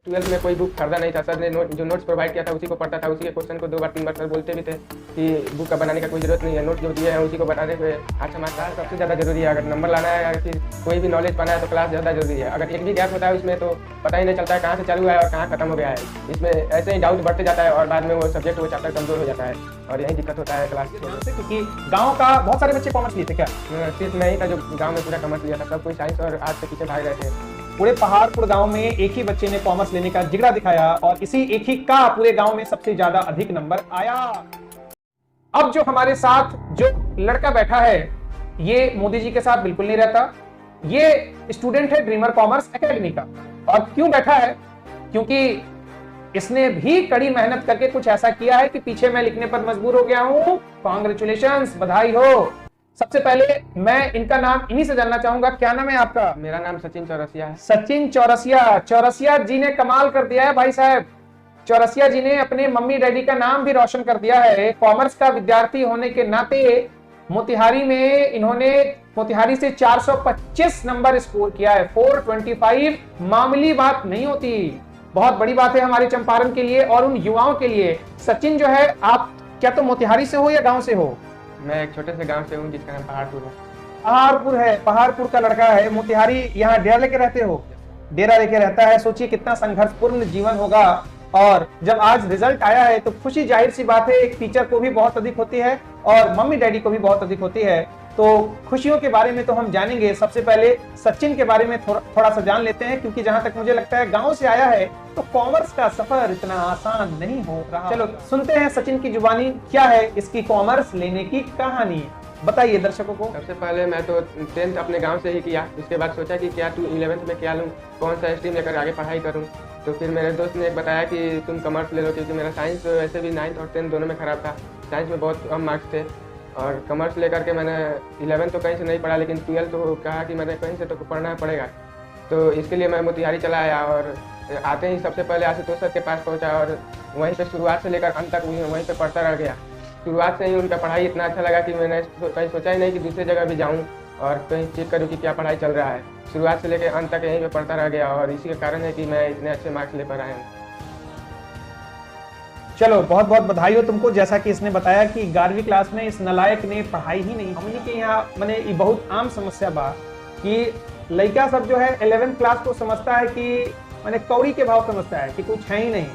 Twelfth में कोई book खरीदा नहीं था। सर ने जो नोट्स प्रोवाइड किया था उसी को पढ़ता था, उसी के क्वेश्चन को 2 बार 3 बार सर बोलते भी थे कि बुक का बनाने का कोई जरूरत नहीं है, नोट जो दिए हैं उसी को बनाने पे अच्छा मार्क्स आता है। सबसे ज़्यादा जरूरी है, अगर नंबर लाना है या फिर कोई भी नॉलेज पाना है तो क्लास ज़्यादा जरूरी है। अगर एक भी गैप होता है उसमें तो पता ही नहीं चलता है कहाँ से चालू है और कहाँ खत्म हो गया है। इसमें ऐसे ही डाउट बढ़ते जाता है और बाद में वो सब्जेक्ट वो चैप्टर कमजोर हो जाता है और यही दिक्कत होता है क्लास से। क्योंकि गांव का बहुत सारे बच्चे कॉमर्स लिए थे क्या? सिर्फ मैं ही था जो गाँव में पूरा कॉमर्स लिया था, सब कोई साइंस और आर्ट्स के पीछे भाग रहे थे। पूरे पहाड़पुर गांव में एक ही बच्चे ने कॉमर्स लेने का जिगरा दिखाया और इसी एक ही का पूरे गांव में सबसे ज्यादा अधिक नंबर आया। अब जो हमारे साथ जो लड़का बैठा है ये मोदी जी के साथ बिल्कुल नहीं रहता। ये स्टूडेंट है ड्रीमर कॉमर्स एकेडमी का। और क्यों बैठा है? क्योंकि इसने भी कड़ी मेहनत करके कुछ ऐसा किया है कि पीछे मैं लिखने पर मजबूर हो गया हूं। कांग्रेचुलेशंस, बधाई हो। सबसे पहले मैं इनका नाम इन्हीं से जानना चाहूंगा। क्या नाम है आपका? मेरा नाम सचिन चौरसिया है। सचिन चौरसिया। चौरसिया जी ने कमाल कर दिया है भाई साहब। चौरसिया जी ने अपने मम्मी डैडी का नाम भी रोशन कर दिया है। कॉमर्स का विद्यार्थी होने के नाते मोतिहारी में इन्होंने मोतिहारी से 425 नंबर स्कोर किया है। 425 मामूली बात नहीं होती, बहुत बड़ी बात है हमारे चंपारण के लिए और उन युवाओं के लिए। सचिन जो है, आप क्या तो मोतिहारी से हो या गांव से हो? मैं एक छोटे से गांव से हूँ जिसका नाम पहाड़पुर है। पहाड़पुर है, पहाड़पुर का लड़का है। मोतिहारी यहाँ डेरा लेके रहते हो? डेरा लेके रहता है। सोचिए कितना संघर्षपूर्ण जीवन होगा। और जब आज रिजल्ट आया है तो खुशी जाहिर सी बात है एक टीचर को भी बहुत अधिक होती है और मम्मी डैडी को भी बहुत अधिक होती है। तो खुशियों के बारे में तो हम जानेंगे। सबसे पहले सचिन के बारे में थोड़ा सा जान लेते हैं, क्योंकि जहां तक मुझे लगता है गांव से आया है तो कॉमर्स का सफर इतना आसान नहीं हो रहा। चलो सुनते हैं सचिन की जुबानी, क्या है इसकी कॉमर्स लेने की कहानी, बताइए दर्शकों को। सबसे पहले मैं तो 10th अपने गांव से ही किया। उसके बाद सोचा कि क्या 11th में क्या लूँ, कौन सा स्ट्रीम लेकर आगे पढ़ाई करूँ। तो फिर मेरे दोस्त ने एक बताया कि तुम कॉमर्स ले लो, क्योंकि मेरा साइंस वैसे भी 9th और 10th दोनों में ख़राब था। साइंस में बहुत कम मार्क्स थे और कॉमर्स लेकर के मैंने 11th तो कहीं से नहीं पढ़ा, लेकिन 12th तो कहा कि मैंने कहीं से तो पढ़ना पड़ेगा। तो इसके लिए मैं मोतिहारी चला आया और आते ही सबसे पहले आशुतोष सर के पास पहुँचा और वहीं पर शुरुआत से लेकर अंत तक वहीं पर पढ़ता रह गया। शुरुआत से ही उनका पढ़ाई इतना अच्छा लगा कि मैंने कहीं सोचा ही नहीं कि दूसरी जगह भी जाऊं और कहीं चेक करूं कि क्या पढ़ाई चल रहा है। शुरुआत से लेकर अंत तक यहीं पे पढ़ता रह गया और इसी के कारण है कि मैं इतने अच्छे मार्क्स ले पा रहा हूँ। चलो बहुत बहुत बधाई हो तुमको। जैसा कि इसने बताया कि 11वीं क्लास में इस नलायक ने पढ़ाई ही नहीं। हमने के यहाँ मैंने ये बहुत आम समस्या बा कि लड़का सब जो है 11th क्लास को समझता है कि मैंने कौड़ी के भाव समझता है कि कुछ है ही नहीं।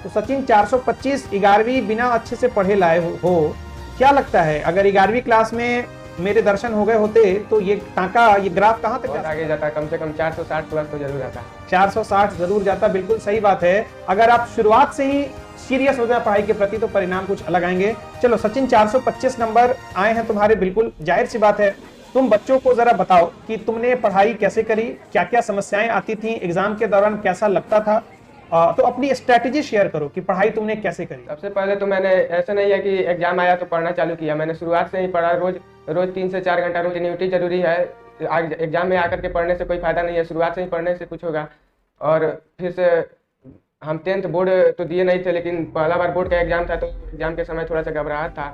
तो सचिन 425 11वीं बिना अच्छे से पढ़े लाए हो। क्या लगता है अगर 11वीं क्लास में मेरे दर्शन हो गए होते तो ये टाका, ये ग्राफ कहाँ तक आगे जाता? कम से कम 460 प्लस तो जरूर आता। 460 जरूर जाता। बिल्कुल सही बात है। अगर आप शुरुआत से ही सीरियस हो जाए पढ़ाई के प्रति तो परिणाम कुछ अलग आएंगे। चलो सचिन, 425 नंबर आए हैं तुम्हारे, बिल्कुल जाहिर सी बात है। तुम बच्चों को जरा बताओ कि तुमने पढ़ाई कैसे करी, क्या क्या समस्याएं आती थी एग्जाम के दौरान, कैसा लगता था। तो अपनी स्ट्रेटेजी शेयर करो कि पढ़ाई तुमने कैसे करी। सबसे पहले तो मैंने ऐसा नहीं है कि एग्जाम आया तो पढ़ना चालू किया। मैंने शुरुआत से ही पढ़ा। रोज 3 से 4 घंटा रोज ड्यूटी जरूरी है। एग्जाम में आकर के पढ़ने से कोई फायदा नहीं है, शुरुआत से ही पढ़ने से कुछ होगा। और फिर से हम 10th बोर्ड तो दिए नहीं थे, लेकिन पहला बार बोर्ड का एग्जाम था तो एग्जाम के समय थोड़ा सा घबराहट था।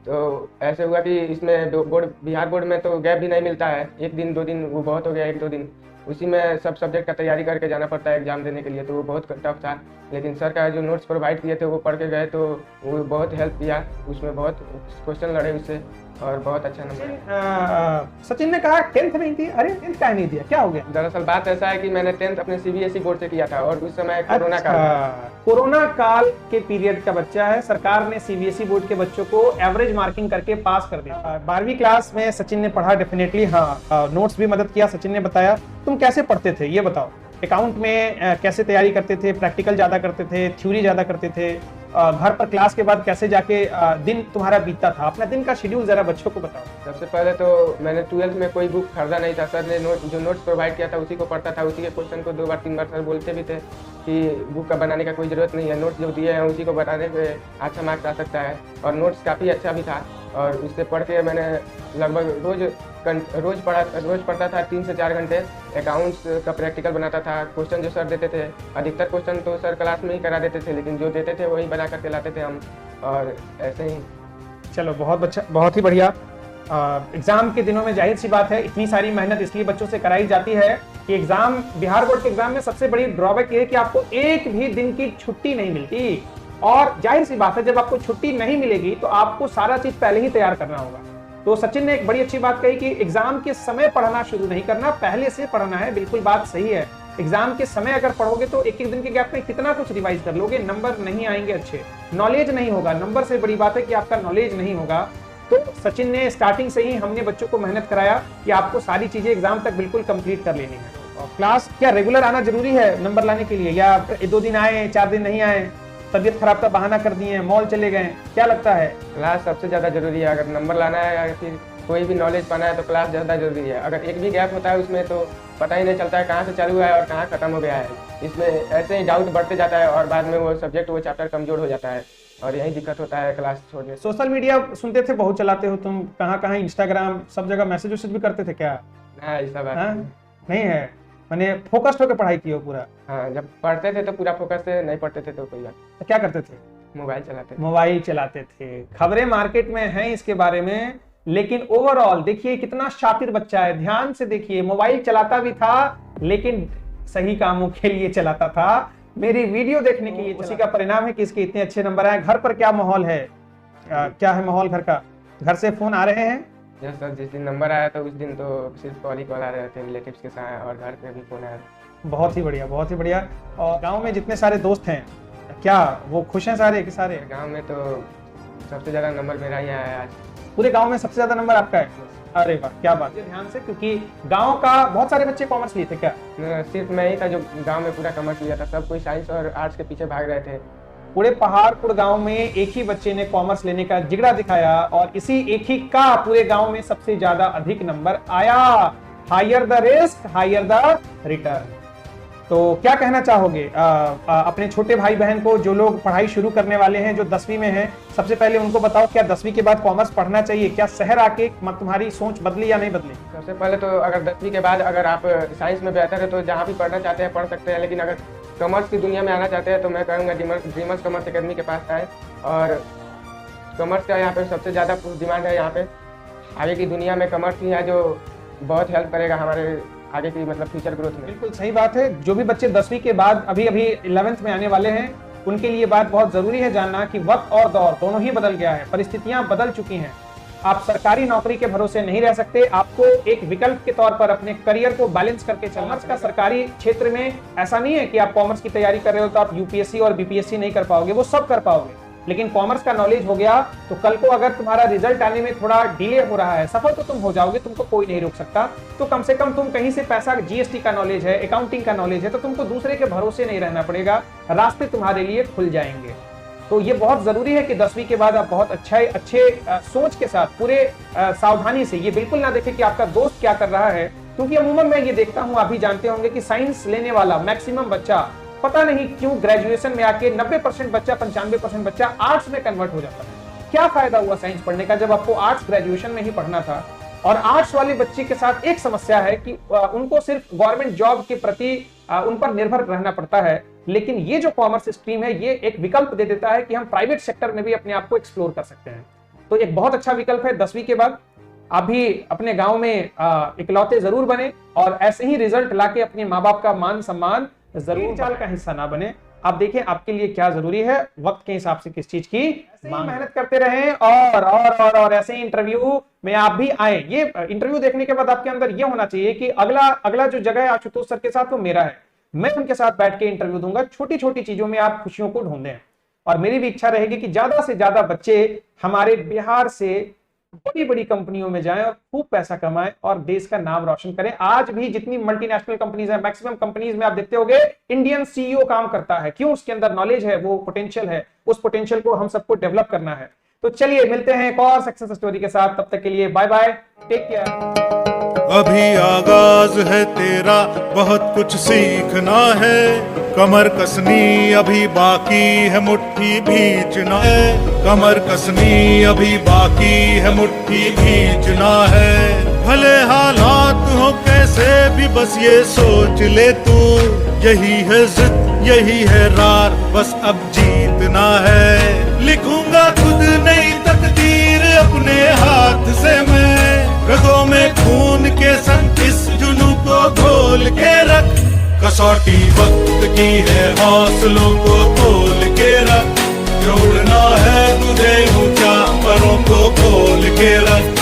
तो ऐसे हुआ कि इसमें बिहार बोर्ड में तो गैप भी नहीं मिलता है, 1 दिन 2 दिन वो बहुत हो गया, 1-2 दिन उसी में सब सब्जेक्ट का तैयारी करके जाना पड़ता है एग्जाम देने के लिए। तो वो बहुत टफ था, लेकिन सर का जो नोट्स प्रोवाइड किए थे वो पढ़ के गए तो वो बहुत हेल्प किया। उसमें बहुत क्वेश्चन लड़े उससे और बहुत अच्छा नंबर। सचिन ने कहा 10th नहीं दी। अरे 10th का नहीं दिया, क्या हो गया? दरअसल बात ऐसा है कि मैंने 10th अपने CBSE बोर्ड से किया था और उस समय कोरोना काल कोरोना काल के पीरियड का बच्चा है। सरकार ने CBSE बोर्ड के बच्चों को एवरेज मार्किंग करके पास कर दिया। 12वीं क्लास में सचिन ने पढ़ा डेफिनेटली। हाँ, नोट्स भी मदद किया सचिन ने बताया। तुम कैसे पढ़ते थे ये बताओ। अकाउंट में कैसे तैयारी करते थे, प्रैक्टिकल ज्यादा करते थे, थ्योरी ज्यादा करते थे, घर पर क्लास के बाद कैसे जाके दिन तुम्हारा बीतता था? अपना दिन का शेड्यूल जरा बच्चों को बताओ। सबसे पहले तो मैंने 12th में कोई बुक खरीदा नहीं था। सर ने जो नोट्स प्रोवाइड किया था उसी को पढ़ता था, उसी के क्वेश्चन को 2 बार 3 बार सर बोलते भी थे कि बुक का बनाने का कोई ज़रूरत नहीं है, नोट्स जो दिए हैं उसी को बनाने पे अच्छा मार्क्स आ सकता है। और नोट्स काफ़ी अच्छा भी था और उससे पढ़ के मैंने लगभग रोज पढ़ता था 3 से 4 घंटे। अकाउंट्स का प्रैक्टिकल बनाता था। क्वेश्चन जो सर देते थे, अधिकतर क्वेश्चन तो सर क्लास में ही करा देते थे, लेकिन जो देते थे वही बना करके लाते थे हम, और ऐसे ही। चलो बहुत अच्छा, बहुत ही बढ़िया। एग्जाम के दिनों में जाहिर सी बात है इतनी सारी मेहनत इसलिए बच्चों से कराई जाती है कि एग्जाम, बिहार बोर्ड के एग्जाम में सबसे बड़ी ड्रॉबैक ये है कि आपको एक भी दिन की छुट्टी नहीं मिलती। और जाहिर सी बात है जब आपको छुट्टी नहीं मिलेगी तो आपको सारा चीज पहले ही तैयार करना होगा। तो सचिन ने एक बड़ी अच्छी बात कही कि एग्जाम के समय पढ़ना शुरू नहीं करना, पहले से पढ़ना है। बिल्कुल बात सही है। एग्जाम के समय अगर पढ़ोगे तो एक एक दिन के गैप में कितना कुछ रिवाइज कर लोगे, नंबर नहीं आएंगे अच्छे, नॉलेज नहीं होगा। नंबर से बड़ी बात है कि आपका नॉलेज नहीं होगा। तो सचिन ने स्टार्टिंग से ही हमने बच्चों को मेहनत कराया कि आपको सारी चीजें एग्जाम तक बिल्कुल कंप्लीट कर लेनी है। और क्लास क्या रेगुलर आना जरूरी है नंबर लाने के लिए, या 2 दिन आए 4 दिन नहीं आए, तबीयत खराब का बहाना कर दिए, मॉल चले गए, क्या लगता है? क्लास सबसे ज़्यादा जरूरी है। अगर नंबर लाना है या फिर कोई भी नॉलेज पाना है तो क्लास ज़्यादा जरूरी है। अगर एक भी गैप होता है उसमें तो पता ही नहीं चलता है कहाँ से चालू हुआ है और कहाँ खत्म हो गया है। इसमें ऐसे ही डाउट बढ़ते जाता है और बाद में वो सब्जेक्ट, वो चैप्टर कमजोर हो जाता है और यही दिक्कत होता है क्लास छोड़ने से। सोशल मीडिया सुनते थे, बहुत चलाते हो तुम, कहाँ कहाँ इंस्टाग्राम सब जगह मैसेज वैसेज भी करते थे क्या? हाँ, ऐसा बात हाँ? नहीं है, मैंने फोकस्ड होकर पढ़ाई की हो पूरा? हाँ, जब पढ़ते थे तो पूरा फोकस से, नहीं पढ़ते थे तो कोई बात। तो क्या करते थे? मोबाइल चलाते थे। खबरें मार्केट में हैं इसके बारे में, लेकिन ओवरऑल देखिए कितना शातिर बच्चा है, ध्यान से देखिए। मोबाइल चलाता भी था लेकिन सही कामों के लिए चलाता था, मेरी वीडियो देखने के लिए। उसी का परिणाम है कि इसके इतने अच्छे नंबर आए। घर पर क्या माहौल है, क्या है माहौल घर का? घर से फोन आ रहे हैं? सर, जिस दिन नंबर आया तो उस दिन तो सिर्फ कॉल आ रहे थे रिलेटिव्स के साथ, और घर पे भी फोन आया। बहुत ही बढ़िया, बहुत ही बढ़िया। और गांव में जितने सारे दोस्त हैं क्या वो खुश हैं सारे के सारे? गांव में तो सबसे ज्यादा नंबर मेरा ही आया है आज। पूरे गांव में सबसे ज्यादा नंबर आपका है? अरे वाह, क्या बात है। ध्यान से, क्योंकि गांव का बहुत सारे बच्चे कॉमर्स लिए थे क्या? सिर्फ मैं ही था जो गांव में पूरा कॉमर्स लिया था, सब कोई साइंस और आर्ट्स के पीछे भाग रहे थे। पूरे पहाड़पुर गांव में एक ही बच्चे ने कॉमर्स लेने का जिगरा दिखाया और इसी एक ही का पूरे गांव में सबसे ज्यादा अधिक नंबर आया। Higher the risk, higher the return. तो क्या कहना चाहोगे अपने छोटे भाई बहन को, जो लोग पढ़ाई शुरू करने वाले हैं, जो 10वीं में हैं? सबसे पहले उनको बताओ, क्या 10वीं के बाद कॉमर्स पढ़ना चाहिए? क्या शहर आके तुम्हारी सोच बदली या नहीं बदली? सबसे पहले तो अगर 10वीं के बाद अगर आप साइंस में बेहतर है तो जहाँ भी पढ़ना चाहते हैं पढ़ सकते हैं, लेकिन अगर कॉमर्स की दुनिया में आना चाहते हैं तो मैं कहूँगा ड्रीमर्स कॉमर्स अकेडमी के पास आए। और कॉमर्स का यहाँ पे सबसे ज़्यादा डिमांड है। यहाँ पे आगे की दुनिया में कॉमर्स ही है जो बहुत हेल्प करेगा हमारे आगे की मतलब फ्यूचर ग्रोथ में। बिल्कुल सही बात है। जो भी बच्चे 10वीं के बाद अभी 11th में आने वाले हैं, उनके लिए बात बहुत जरूरी है जानना कि वक्त और दौर दोनों ही बदल गया है, परिस्थितियां बदल चुकी हैं। आप सरकारी नौकरी के भरोसे नहीं रह सकते, आपको एक विकल्प के तौर पर अपने करियर को बैलेंस करके चलना। कॉमर्स का सरकारी क्षेत्र में ऐसा नहीं है कि आप कॉमर्स की तैयारी कर रहे हो तो आप यूपीएससी और बीपीएससी नहीं कर पाओगे, वो सब कर पाओगे। लेकिन कॉमर्स का नॉलेज हो गया तो कल को अगर तुम्हारा रिजल्ट आने में थोड़ा डिले हो रहा है, सफल तो तुम हो जाओगे, तुमको कोई नहीं रोक सकता। तो कम से कम तुम कहीं से पैसा, जीएसटी का नॉलेज है, अकाउंटिंग का नॉलेज है, तो तुमको दूसरे के भरोसे नहीं रहना पड़ेगा, रास्ते तुम्हारे लिए खुल जाएंगे। तो ये बहुत जरूरी है कि 10वीं के बाद आप बहुत अच्छे सोच के साथ, पूरे सावधानी से, ये बिल्कुल ना देखें कि आपका दोस्त क्या कर रहा है। क्योंकि अमूमन मैं ये देखता हूँ, आप भी जानते होंगे कि साइंस लेने वाला मैक्सिमम बच्चा पता नहीं क्यों ग्रेजुएशन में आके 90% बच्चा, 95% बच्चा आर्ट्स में कन्वर्ट हो जाता है। क्या फायदा हुआ साइंस पढ़ने का जब आपको आर्ट्स ग्रेजुएशन में ही पढ़ना था? और आर्ट्स वाले बच्चे के साथ एक समस्या है कि उनको सिर्फ गवर्नमेंट जॉब के प्रति उन पर निर्भर रहना पड़ता है। लेकिन ये जो कॉमर्स स्ट्रीम है, ये एक विकल्प दे देता है कि हम प्राइवेट सेक्टर में भी अपने आप को एक्सप्लोर कर सकते हैं। तो एक बहुत अच्छा विकल्प है। 10वीं के बाद आप भी अपने गांव में इकलौते जरूर बने और ऐसे ही रिजल्ट लाके अपने माँ बाप का मान सम्मान जरूर चाल का हिस्सा ना बने। आप देखें आपके लिए क्या जरूरी है, वक्त के हिसाब से किस चीज की मेहनत करते रहें और ऐसे ही इंटरव्यू में आप भी आए। ये इंटरव्यू देखने के बाद आपके अंदर ये होना चाहिए कि अगला जो जगह है आशुतोष सर के साथ वो मेरा है, मैं उनके साथ बैठ के इंटरव्यू दूंगा। छोटी छोटी चीजों में आप खुशियों को ढूंढें और मेरी भी इच्छा रहेगी कि ज्यादा से ज्यादा बच्चे हमारे बिहार से बड़ी बड़ी कंपनियों में जाएं और खूब पैसा कमाएं और देश का नाम रोशन करें। आज भी जितनी मल्टीनेशनल कंपनीज हैं, मैक्सिमम कंपनीज में आप देखते होंगे इंडियन सीईओ काम करता है। क्यों? उसके अंदर नॉलेज है, वो पोटेंशियल है, उस पोटेंशियल को हम सबको डेवलप करना है। तो चलिए मिलते हैं एक और सक्सेस स्टोरी के साथ, तब तक के लिए बाय बाय, टेक केयर। अभी आगाज है तेरा, बहुत कुछ सीखना है, कमर कसनी अभी बाकी है, मुट्ठी भींचना है, कमर कसनी अभी बाकी है, मुट्ठी भींचना है। भले हालात हो कैसे भी बस ये सोच ले तू, यही है जिद यही है रार, बस अब जीतना है। लिखूंगा खुद नई तकदीर अपने हाथ से मैं, के संग इस जुनू को घोल के रख, कसौटी वक्त की है हौसलों को तोल के रख, जोड़ना है तुझे ऊंचा परों को खोल के रख।